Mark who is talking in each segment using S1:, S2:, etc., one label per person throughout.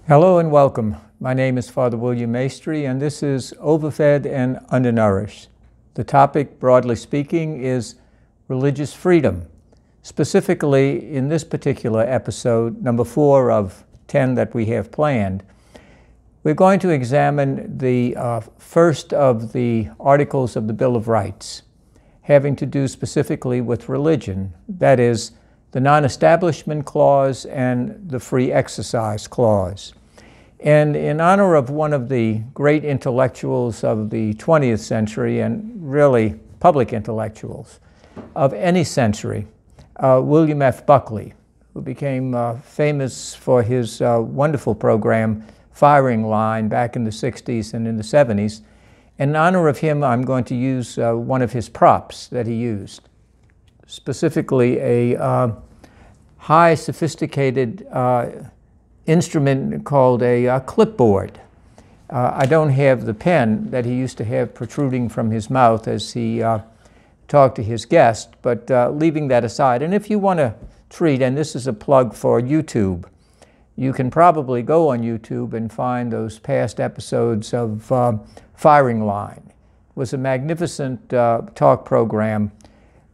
S1: Hello and welcome. My name is Father William Maestri, and this is Overfed and Undernourished. The topic, broadly speaking, is religious freedom. Specifically, in this particular episode, number 4 of 10 that we have planned, we're going to examine the first of the articles of the Bill of Rights, having to do specifically with religion, that is, the Non-Establishment Clause and the Free Exercise Clause. And in honor of one of the great intellectuals of the 20th century, and really public intellectuals of any century, William F. Buckley, who became famous for his wonderful program, Firing Line, back in the 60s and in the 70s. In honor of him, I'm going to use one of his props that he used, specifically a high sophisticated instrument called a clipboard. I don't have the pen that he used to have protruding from his mouth as he talked to his guest, but leaving that aside. And if you want to treat, and this is a plug for YouTube, you can probably go on YouTube and find those past episodes of Firing Line. It was a magnificent talk program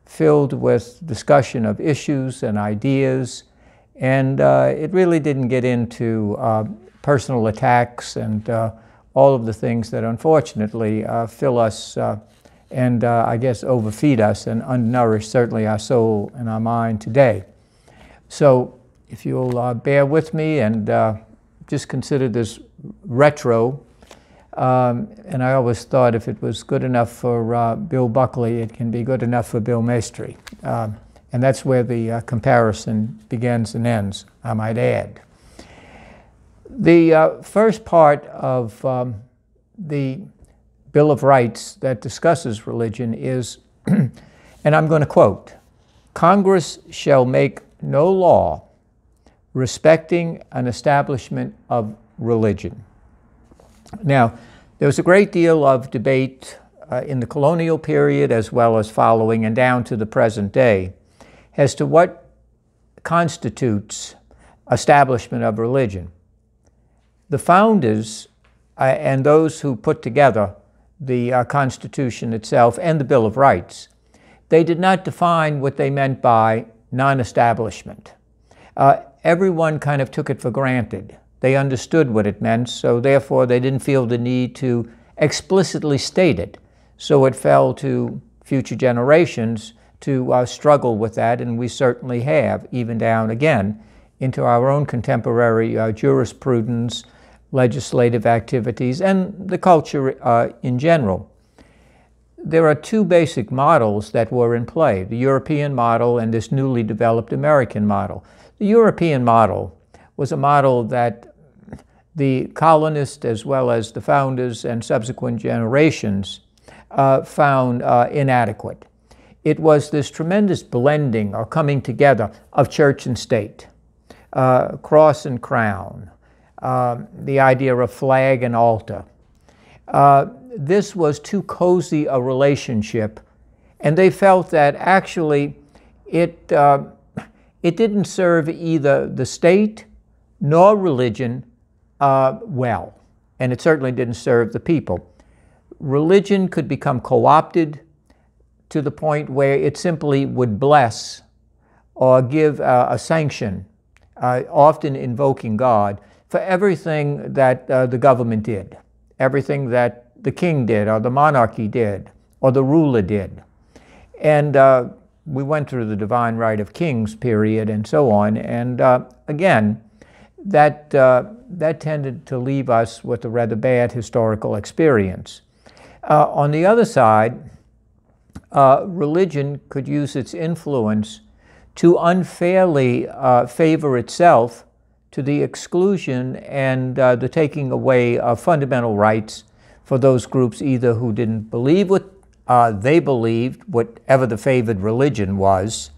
S1: filled with discussion of issues and ideas, and it really didn't get into personal attacks and all of the things that unfortunately fill us and I guess overfeed us and undernourish certainly our soul and our mind today. So if you'll bear with me and just consider this retro, and I always thought if it was good enough for Bill Buckley, it can be good enough for Bill Maestri. And that's where the comparison begins and ends, I might add. The first part of the Bill of Rights that discusses religion is, and I'm going to quote, "Congress shall make no law respecting an establishment of religion." Now, there was a great deal of debate in the colonial period as well as following and down to the present day as to what constitutes establishment of religion. The founders and those who put together the Constitution itself and the Bill of Rights, they did not define what they meant by non-establishment. Everyone kind of took it for granted. They understood what it meant, so therefore they didn't feel the need to explicitly state it. So it fell to future generations to struggle with that, and we certainly have, even down again into our own contemporary jurisprudence, legislative activities, and the culture in general. There are two basic models that were in play, the European model and this newly developed American model. The European model was a model that the colonists as well as the founders and subsequent generations found inadequate. It was this tremendous blending or coming together of church and state, cross and crown, the idea of flag and altar. This was too cozy a relationship, and they felt that actually it didn't serve either the state nor religion well, and it certainly didn't serve the people. Religion could become co-opted to the point where it simply would bless or give a sanction, often invoking God, for everything that the government did, everything that the king did or the monarchy did or the ruler did. And we went through the divine right of kings period and so on, and again, that tended to leave us with a rather bad historical experience. On the other side, religion could use its influence to unfairly favor itself to the exclusion and the taking away of fundamental rights for those groups either who didn't believe what they believed, whatever the favored religion was,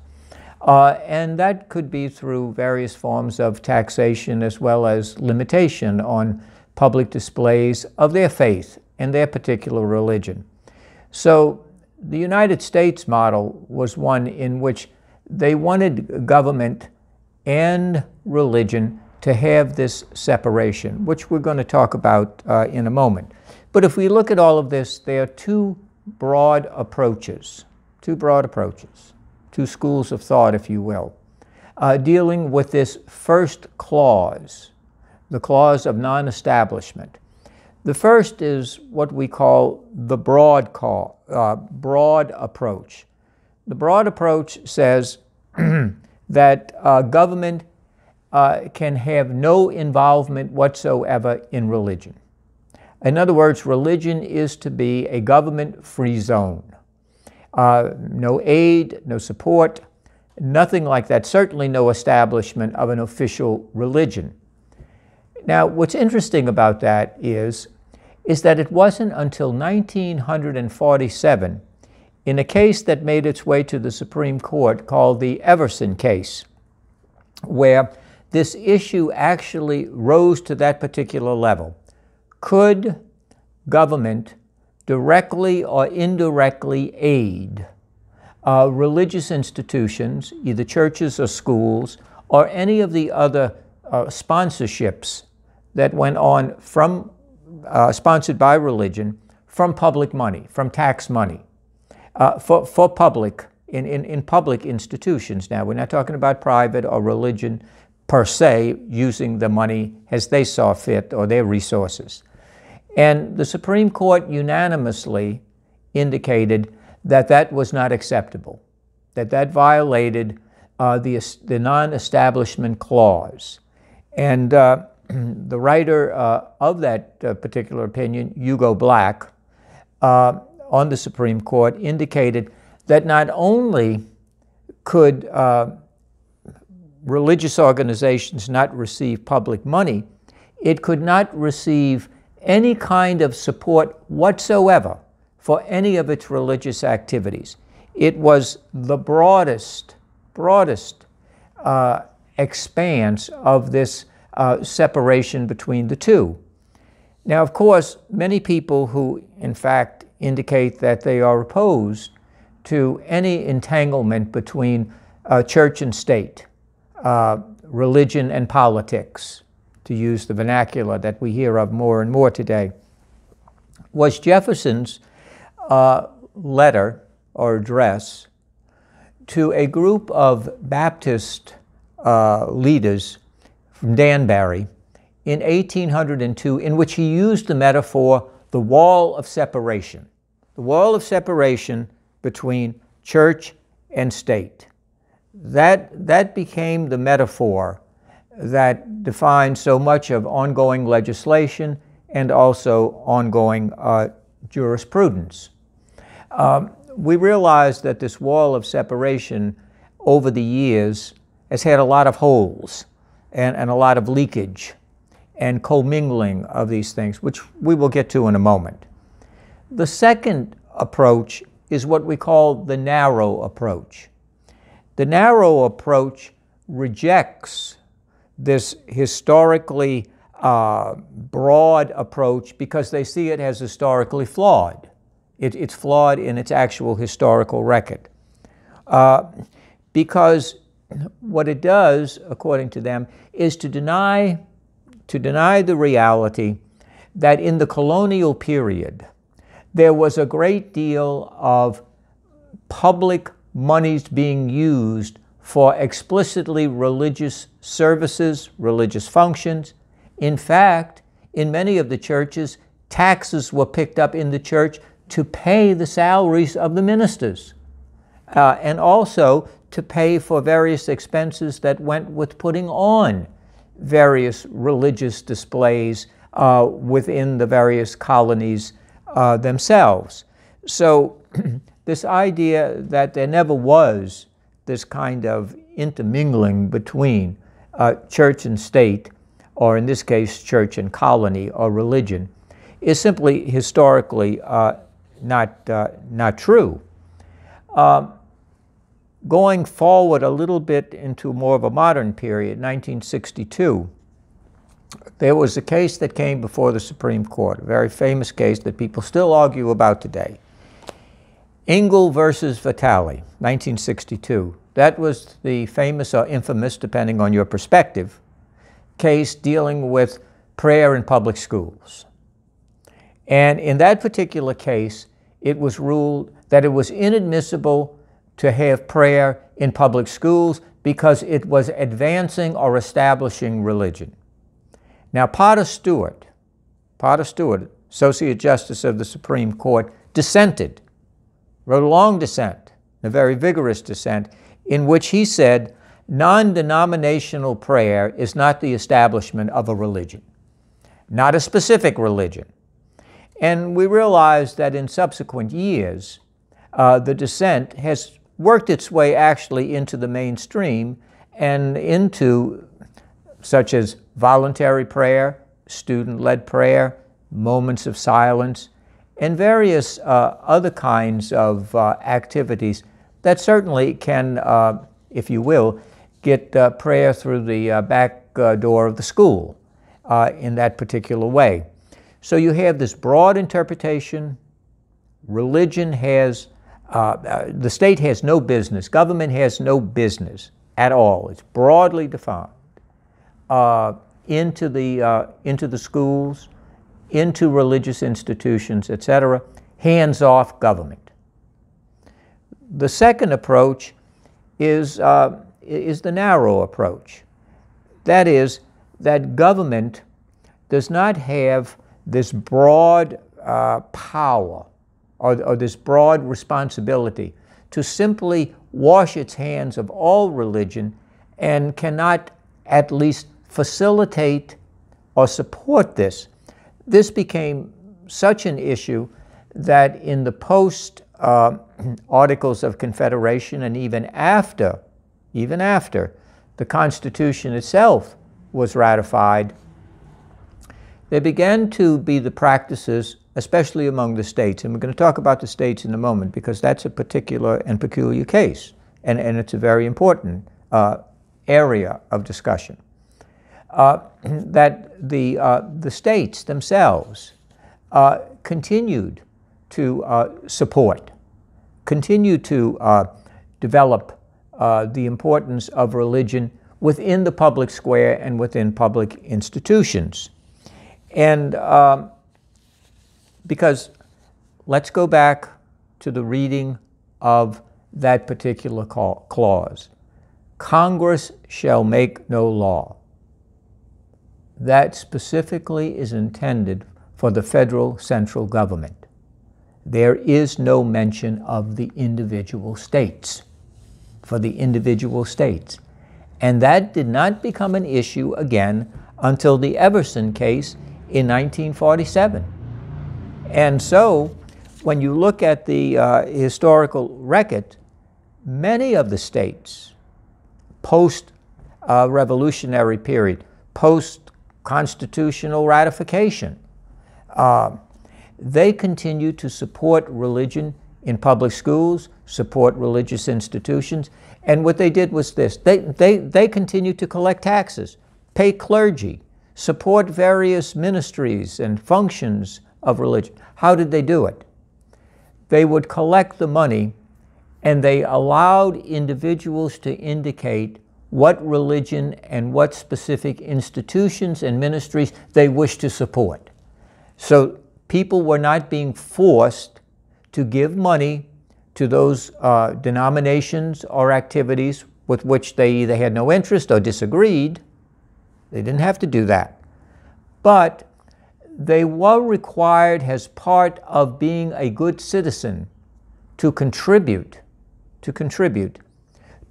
S1: and that could be through various forms of taxation as well as limitation on public displays of their faith and their particular religion. So the United States model was one in which they wanted government and religion to have this separation, which we're going to talk about in a moment. But if we look at all of this, there are two broad approaches, two schools of thought, if you will, dealing with this first clause, the clause of non-establishment. The first is what we call the broad approach. The broad approach says that government can have no involvement whatsoever in religion. In other words, religion is to be a government-free zone. No aid, no support, nothing like that, certainly no establishment of an official religion. Now, what's interesting about that is that it wasn't until 1947, in a case that made its way to the Supreme Court called the Everson case, where this issue actually rose to that particular level. Could government directly or indirectly aid religious institutions, either churches or schools, or any of the other sponsorships that went on from sponsored by religion, from public money, from tax money, for public, in public institutions. Now, we're not talking about private or religion per se, using the money as they saw fit or their resources. And the Supreme Court unanimously indicated that that was not acceptable, that violated the non-establishment clause. And the writer of that particular opinion, Hugo Black, on the Supreme Court, indicated that not only could religious organizations not receive public money, it could not receive any kind of support whatsoever for any of its religious activities. It was the broadest expanse of this separation between the two. Now, of course, many people who, in fact, indicate that they are opposed to any entanglement between church and state, religion and politics, to use the vernacular that we hear of more and more today, was Jefferson's letter or address to a group of Baptist leaders from Danbury in 1802, in which he used the metaphor, the wall of separation between church and state. That became the metaphor that defined so much of ongoing legislation and also ongoing jurisprudence. We realize that this wall of separation over the years has had a lot of holes and a lot of leakage and commingling of these things, which we will get to in a moment. The second approach is what we call the narrow approach. The narrow approach rejects this historically broad approach because they see it as historically flawed. It's flawed in its actual historical record. Because what it does, according to them, is to deny the reality that in the colonial period, there was a great deal of public monies being used for explicitly religious services, religious functions. In fact, in many of the churches, taxes were picked up in the church to pay the salaries of the ministers, and also to pay for various expenses that went with putting on various religious displays within the various colonies themselves. So this idea that there never was this kind of intermingling between church and state, or in this case, church and colony or religion, is simply historically not true. Going forward a little bit into more of a modern period, 1962, there was a case that came before the Supreme Court, a very famous case that people still argue about today. Engle versus Vitale, 1962. That was the famous or infamous, depending on your perspective, case dealing with prayer in public schools. And in that particular case, it was ruled that it was inadmissible to have prayer in public schools because it was advancing or establishing religion. Now, Potter Stewart, Associate Justice of the Supreme Court, dissented, wrote a long dissent, a very vigorous dissent, in which he said, non-denominational prayer is not the establishment of a religion, not a specific religion. And we realize that in subsequent years, the dissent has worked its way actually into the mainstream and into such as voluntary prayer, student-led prayer, moments of silence, and various other kinds of activities that certainly can, if you will, get prayer through the back door of the school in that particular way. So you have this broad interpretation. Religion has, the state has no business, government has no business at all. It's broadly defined into the schools, into religious institutions, etc., hands-off government. The second approach is the narrow approach. That is, that government does not have this broad power or this broad responsibility to simply wash its hands of all religion and cannot at least facilitate or support this. This became such an issue that in the post Articles of Confederation and even after the Constitution itself was ratified, there began to be the practices, especially among the states, and we're going to talk about the states in a moment because that's a particular and peculiar case, and it's a very important area of discussion, that the states themselves continued to support, continued to develop the importance of religion within the public square and within public institutions. And because let's go back to the reading of that particular clause. Congress shall make no law. That specifically is intended for the federal central government. There is no mention of the individual states, for the individual states. And that did not become an issue again until the Everson case in 1947. And so, when you look at the historical record, many of the states, post-revolutionary period, post-constitutional ratification, they continue to support religion in public schools, support religious institutions, and what they did was this. They continued to collect taxes, pay clergy, support various ministries and functions of religion. How did they do it? They would collect the money and they allowed individuals to indicate what religion and what specific institutions and ministries they wished to support. So people were not being forced to give money to those denominations or activities with which they either had no interest or disagreed. They didn't have to do that. But they were required as part of being a good citizen to contribute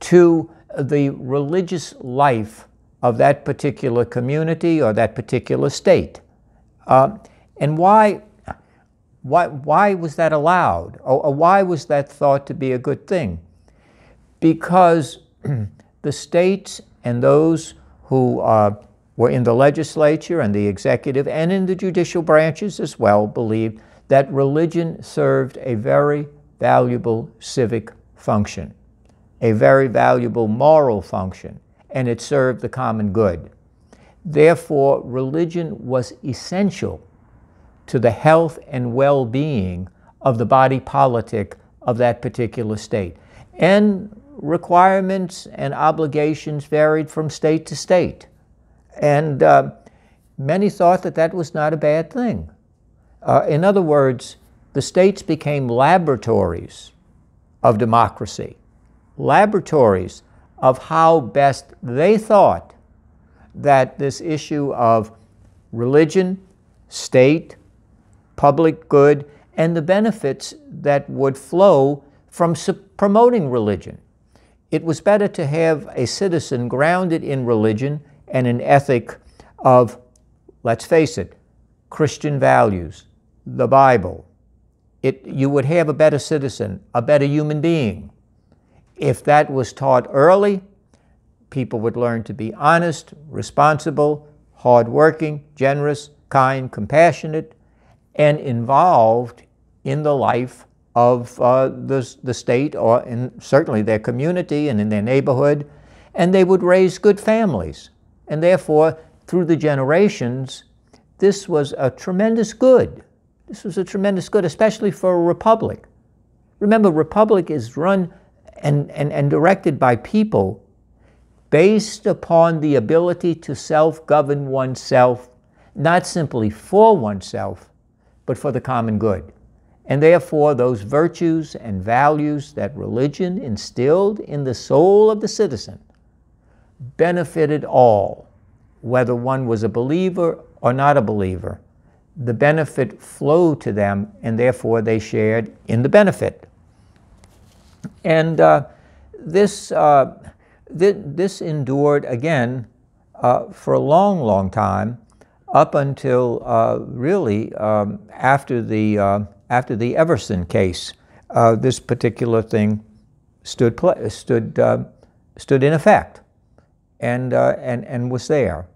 S1: to the religious life of that particular community or that particular state. And why was that allowed? Or why was that thought to be a good thing? Because the states and those who were in the legislature and the executive and in the judicial branches as well believed that religion served a very valuable civic function, a very valuable moral function, and it served the common good. Therefore, religion was essential to the health and well-being of the body politic of that particular state. And requirements and obligations varied from state to state. And many thought that that was not a bad thing. In other words, the states became laboratories of democracy, laboratories of how best they thought that this issue of religion, state, public good, and the benefits that would flow from promoting religion. It was better to have a citizen grounded in religion and an ethic of, let's face it, Christian values, the Bible. You would have a better citizen, a better human being. If that was taught early, people would learn to be honest, responsible, hardworking, generous, kind, compassionate, and involved in the life of the state, or in certainly their community and in their neighborhood, and they would raise good families. And therefore, through the generations, this was a tremendous good. This was a tremendous good, especially for a republic. Remember, republic is run and directed by people based upon the ability to self-govern oneself, not simply for oneself, but for the common good. And therefore, those virtues and values that religion instilled in the soul of the citizen benefited all, whether one was a believer or not a believer. The benefit flowed to them, and therefore they shared in the benefit. And this endured, again, for a long, long time, up until really after the Everson case. This particular thing stood in effect and was there.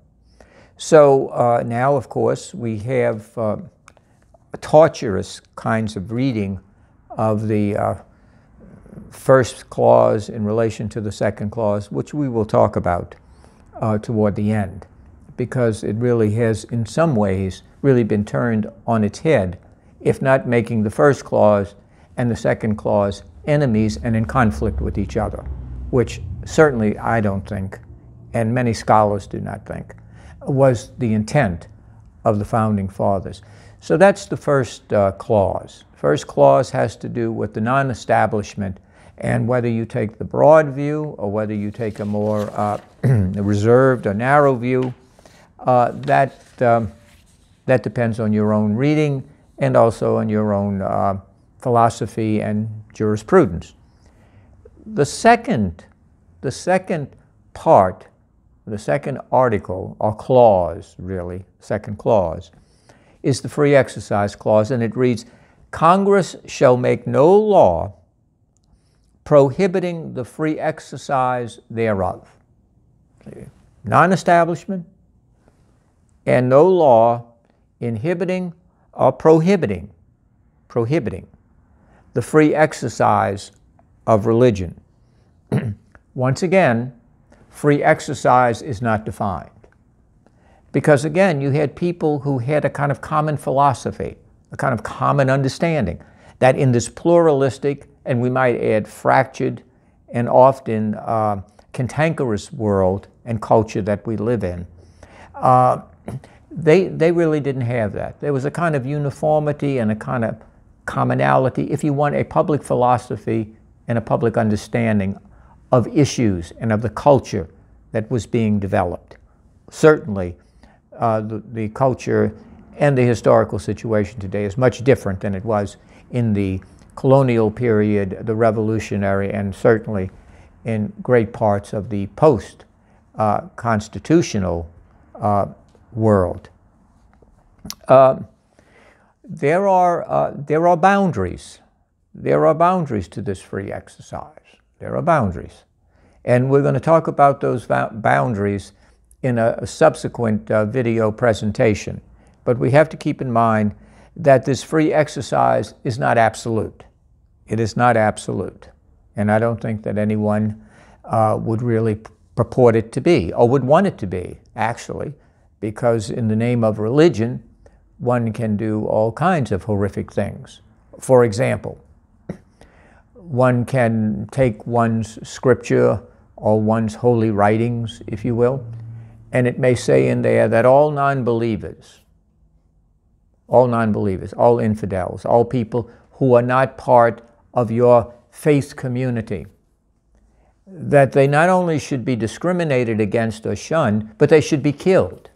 S1: So now, of course, we have torturous kinds of reading of the first clause in relation to the second clause, which we will talk about toward the end, because it really has, in some ways, really been turned on its head, if not making the first clause and the second clause enemies and in conflict with each other, which certainly I don't think, and many scholars do not think, was the intent of the Founding Fathers. So that's the first clause. First clause has to do with the non-establishment, and whether you take the broad view or whether you take a more reserved or narrow view, that depends on your own reading and also on your own philosophy and jurisprudence. The second part, the second article, or clause, really, second clause, is the free exercise clause, and it reads, Congress shall make no law prohibiting the free exercise thereof. Non-establishment, and no law inhibiting or prohibiting the free exercise of religion. Once again, free exercise is not defined. Because again, you had people who had a kind of common philosophy, a kind of common understanding, that in this pluralistic, and we might add fractured and often cantankerous world and culture that we live in, they really didn't have that. There was a kind of uniformity and a kind of commonality, if you want, a public philosophy and a public understanding of issues and of the culture that was being developed. Certainly, the culture and the historical situation today is much different than it was in the colonial period, the revolutionary, and certainly in great parts of the post-constitutional world. There are boundaries. There are boundaries to this free exercise. There are boundaries. And we're going to talk about those boundaries in a subsequent video presentation. But we have to keep in mind that this free exercise is not absolute. It is not absolute. And I don't think that anyone would really purport it to be, or would want it to be, actually, because in the name of religion, one can do all kinds of horrific things. For example, one can take one's scripture or one's holy writings, if you will, and it may say in there that all non-believers, all infidels, all people who are not part of your faith community, that they not only should be discriminated against or shunned, but they should be killed.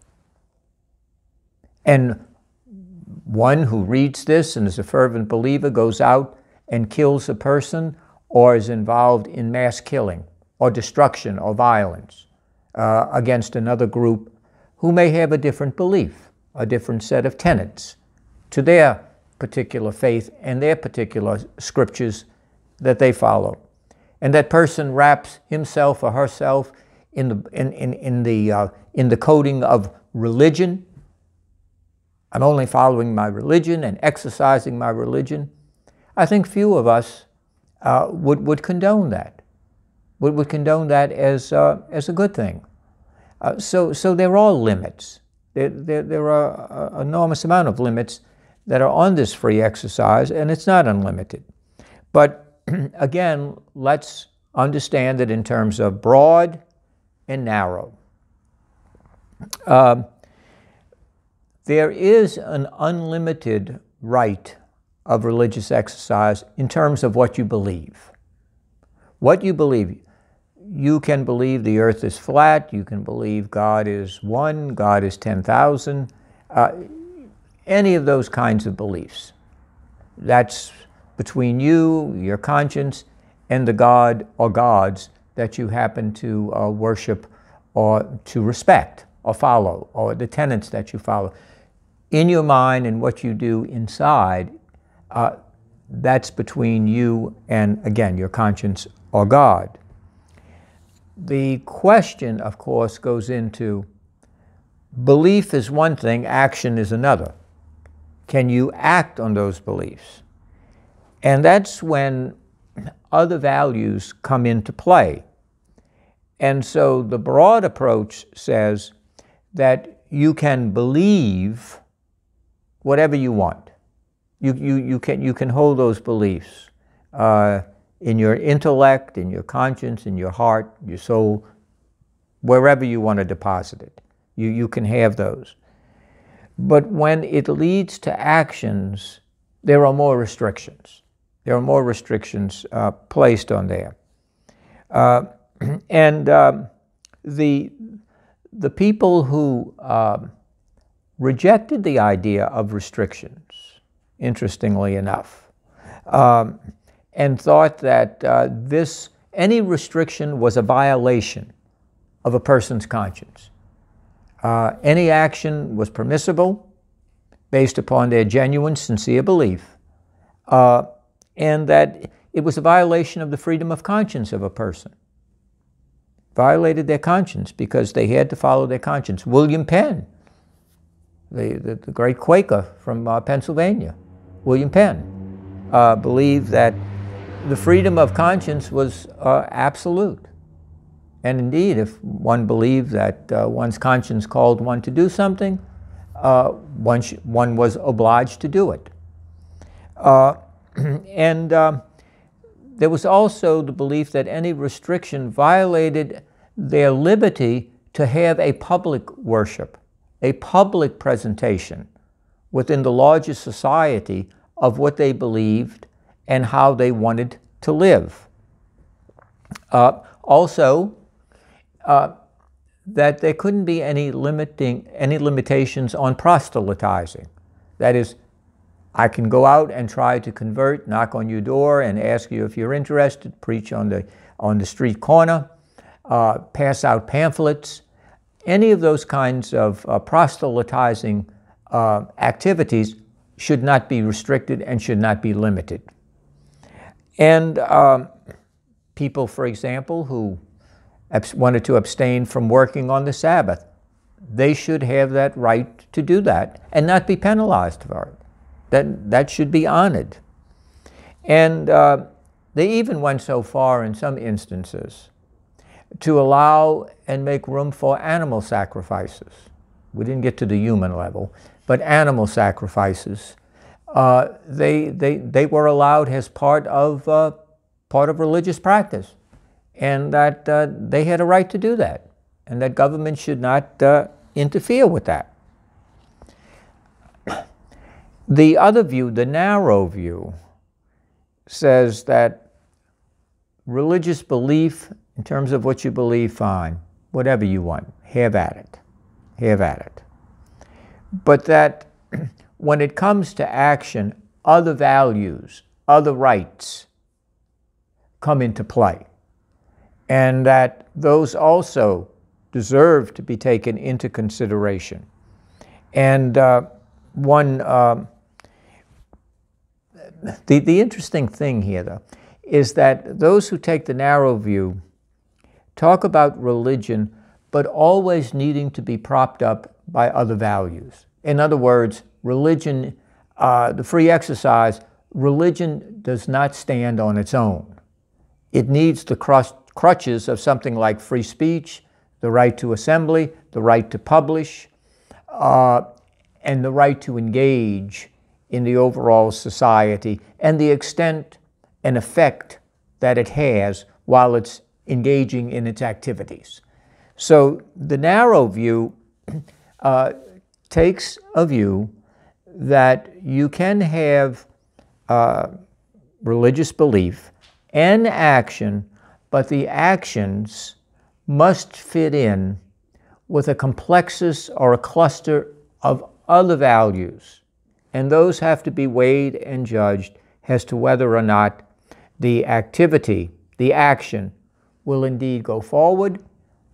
S1: And one who reads this and is a fervent believer goes out and kills a person or is involved in mass killing or destruction or violence against another group who may have a different belief, a different set of tenets to their particular faith and their particular scriptures that they follow. And that person wraps himself or herself in the coating of religion. I'm only following my religion and exercising my religion. I think few of us would condone that. Would condone that as a good thing. So there are limits. There are an enormous amount of limits that are on this free exercise, and it's not unlimited. But again, let's understand it in terms of broad and narrow. There is an unlimited right of religious exercise in terms of what you believe. What you believe. You can believe the earth is flat, you can believe God is one, God is 10,000, any of those kinds of beliefs. That's between you, your conscience, and the God or gods that you happen to worship or to respect or follow, or the tenets that you follow. In your mind and what you do inside, that's between you and, again, your conscience or God. The question, of course, goes into belief is one thing, action is another. Can you act on those beliefs? And that's when other values come into play. And so the broad approach says that you can believe whatever you want. You can hold those beliefs in your intellect, in your conscience, in your heart, your soul, wherever you want to deposit it. You can have those. But when it leads to actions, there are more restrictions. There are more restrictions placed on there. The people who rejected the idea of restrictions, interestingly enough, and thought that any restriction was a violation of a person's conscience. Any action was permissible based upon their genuine, sincere belief, and that it was a violation of the freedom of conscience of a person. Violated their conscience because they had to follow their conscience. William Penn, the great Quaker from Pennsylvania, William Penn, believed that the freedom of conscience was absolute. And indeed, if one believed that one's conscience called one to do something, one was obliged to do it. There was also the belief that any restriction violated their liberty to have a public worship, a public presentation within the larger society of what they believed and how they wanted to live. Also, that there couldn't be any limitations on proselytizing. That is, I can go out and try to convert, knock on your door and ask you if you're interested, preach on the street corner, pass out pamphlets. Any of those kinds of proselytizing activities should not be restricted and should not be limited. And people, for example, who wanted to abstain from working on the Sabbath, they should have that right to do that and not be penalized for it. That should be honored. And they even went so far in some instances to allow and make room for animal sacrifices. We didn't get to the human level, but animal sacrifices. They were allowed as part of religious practice, and that they had a right to do that. and that government should not interfere with that. The other view, the narrow view, says that religious belief, in terms of what you believe, fine, whatever you want, have at it, have at it. But that when it comes to action, other values, other rights come into play, and that those also deserve to be taken into consideration. And the interesting thing here, though, is that those who take the narrow view talk about religion, but always needing to be propped up by other values. In other words, religion, the free exercise, religion does not stand on its own. It needs the crutches of something like free speech, the right to assembly, the right to publish, and the right to engage in the overall society and the extent and effect that it has while it's engaging in its activities. So the narrow view takes a view that you can have religious belief and action, but the actions must fit in with a complexus or a cluster of other values, and those have to be weighed and judged as to whether or not the activity, the action, will indeed go forward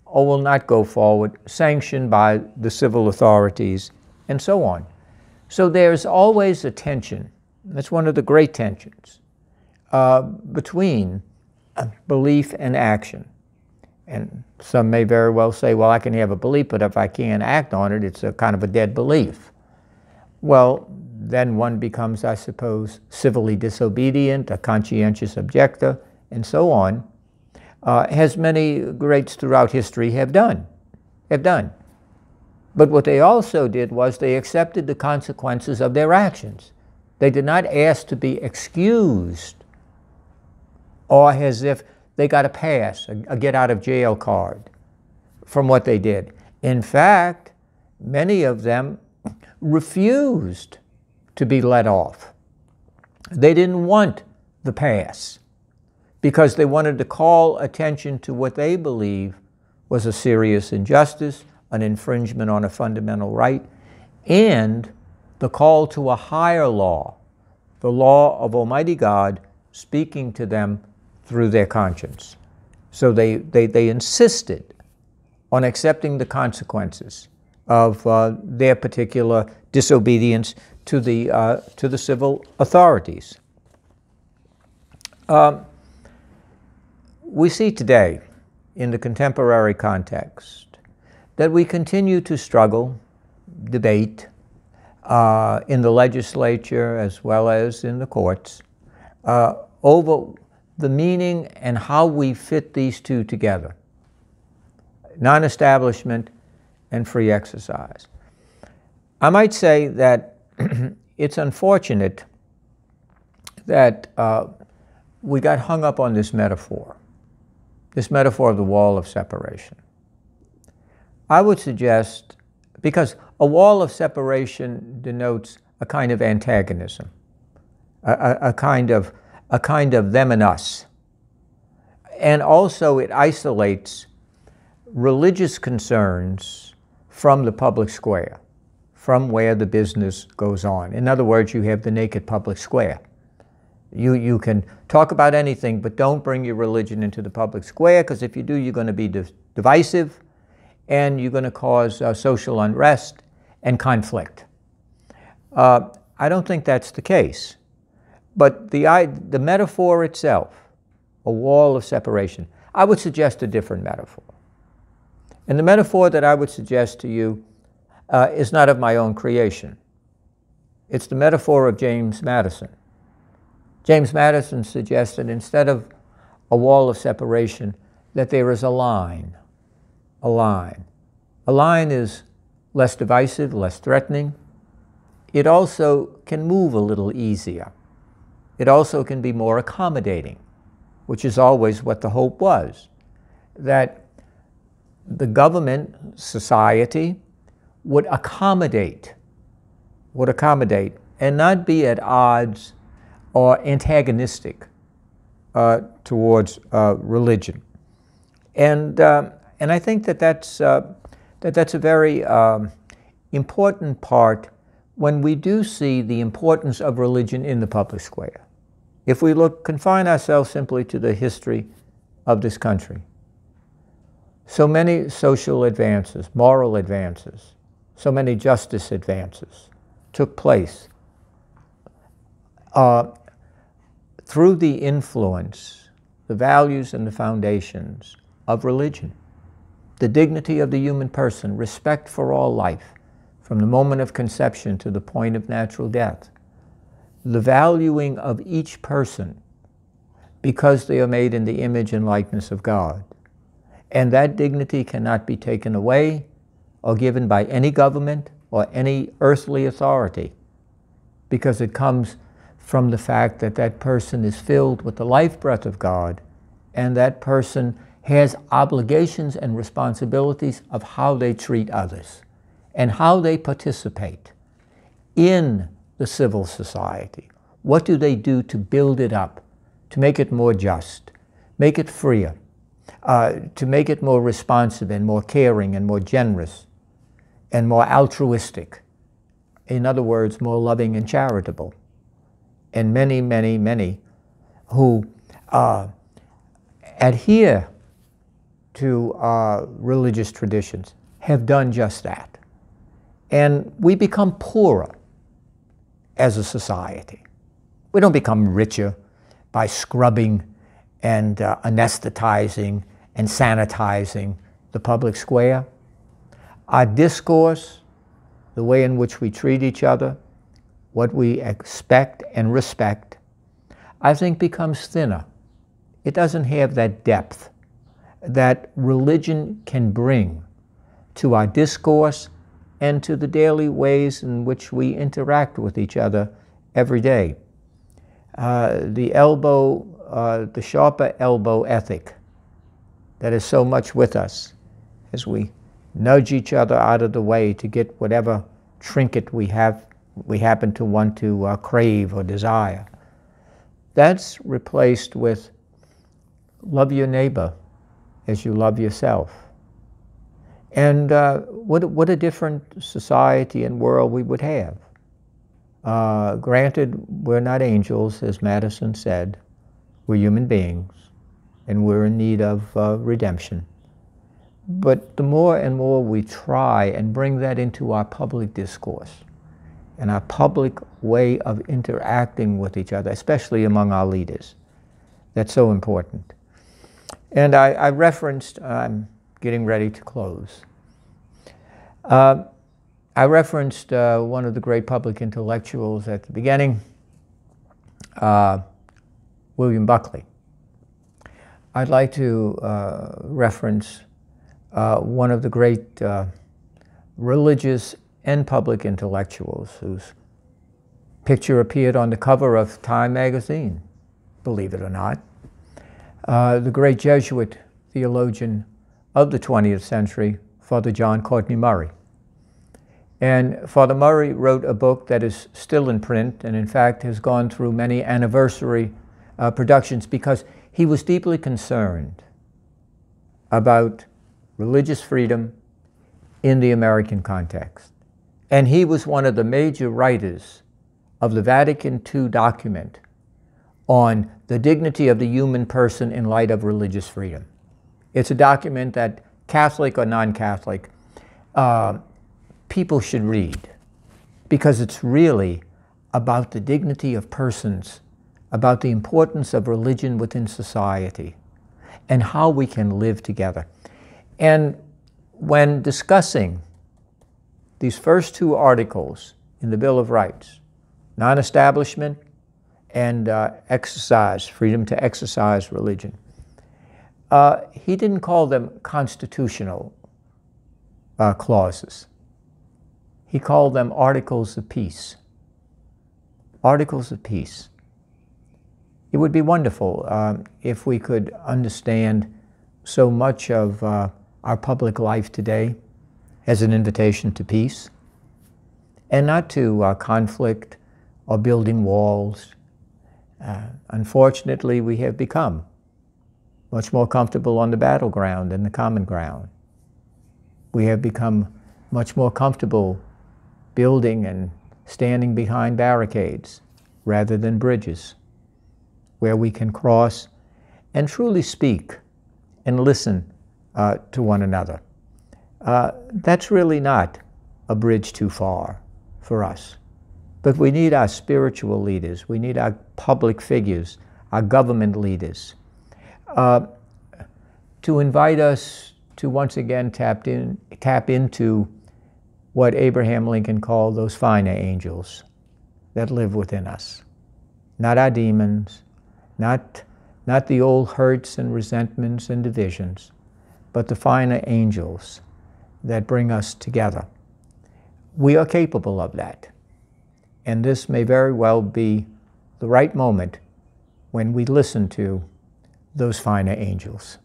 S1: or will not go forward, sanctioned by the civil authorities, and so on. So there's always a tension. That's one of the great tensions between belief and action. And some may very well say, well, I can have a belief, but if I can't act on it, it's a kind of a dead belief. Well, then one becomes, I suppose, civilly disobedient, a conscientious objector, and so on, as many greats throughout history have done. But what they also did was they accepted the consequences of their actions. They did not ask to be excused or as if they got a pass, a get-out-of-jail card from what they did. In fact, many of them refused to be let off. They didn't want the pass because they wanted to call attention to what they believe was a serious injustice, an infringement on a fundamental right, and the call to a higher law, the law of Almighty God speaking to them through their conscience. So they insisted on accepting the consequences of their particular disobedience to the civil authorities. We see today, in the contemporary context, that we continue to struggle, debate, in the legislature as well as in the courts, over the meaning and how we fit these two together, non-establishment and free exercise. I might say that it's unfortunate that we got hung up on this metaphor of the wall of separation. I would suggest, because a wall of separation denotes a kind of antagonism, a kind of them and us. And also it isolates religious concerns from the public square, from where the business goes on. In other words, you have the naked public square. You can talk about anything, but don't bring your religion into the public square, because if you do, you're going to be divisive, and you're going to cause social unrest and conflict. I don't think that's the case. But the metaphor itself, a wall of separation, I would suggest a different metaphor. And the metaphor that I would suggest to you is not of my own creation. It's the metaphor of James Madison. James Madison suggested, instead of a wall of separation, that there is a line. A line. A line is less divisive, less threatening. It also can move a little easier. It also can be more accommodating, which is always what the hope was, that the government, society, would accommodate, and not be at odds or antagonistic towards religion. And I think that that's a very important part when we do see the importance of religion in the public square. If we confine ourselves simply to the history of this country, so many social advances, moral advances, so many justice advances took place through the influence, the values and the foundations of religion. The dignity of the human person, respect for all life, from the moment of conception to the point of natural death. The valuing of each person because they are made in the image and likeness of God. And that dignity cannot be taken away or given by any government or any earthly authority, because it comes from the fact that that person is filled with the life breath of God, and that person has obligations and responsibilities of how they treat others and how they participate in the civil society. What do they do to build it up, to make it more just, make it freer, to make it more responsive and more caring and more generous and more altruistic? In other words, more loving and charitable. And many, many, many who adhere to religious traditions have done just that. And we become poorer as a society. We don't become richer by scrubbing and anesthetizing and sanitizing the public square. Our discourse, the way in which we treat each other, what we expect and respect, I think becomes thinner. It doesn't have that depth that religion can bring to our discourse and to the daily ways in which we interact with each other every day. The sharper elbow ethic that is so much with us as we nudge each other out of the way to get whatever trinket we happen to want to crave or desire. That's replaced with love your neighbor as you love yourself. And what a different society and world we would have. Granted, we're not angels, as Madison said. We're human beings, and we're in need of redemption. But the more and more we try and bring that into our public discourse and our public way of interacting with each other, especially among our leaders, that's so important. And I referenced, I'm getting ready to close. I referenced one of the great public intellectuals at the beginning, William Buckley. I'd like to reference one of the great religious and public intellectuals whose picture appeared on the cover of Time magazine, believe it or not. The great Jesuit theologian of the 20th century, Father John Courtney Murray. And Father Murray wrote a book that is still in print and in fact has gone through many anniversary productions because he was deeply concerned about religious freedom in the American context. And he was one of the major writers of the Vatican II document on the dignity of the human person in light of religious freedom. It's a document that Catholic or non-Catholic people should read, because it's really about the dignity of persons, about the importance of religion within society, and how we can live together. And when discussing these first two articles in the Bill of Rights, non-establishment and freedom to exercise religion, he didn't call them constitutional clauses. He called them articles of peace. Articles of peace. It would be wonderful if we could understand so much of our public life today as an invitation to peace and not to conflict or building walls. Unfortunately, we have become much more comfortable on the battleground than the common ground. We have become much more comfortable building and standing behind barricades rather than bridges where we can cross and truly speak and listen to one another. That's really not a bridge too far for us. But we need our spiritual leaders, we need our public figures, our government leaders, to invite us to once again tap into what Abraham Lincoln called those finer angels that live within us. Not our demons, not the old hurts and resentments and divisions, but the finer angels that bring us together. We are capable of that. And this may very well be the right moment when we listen to those finer angels.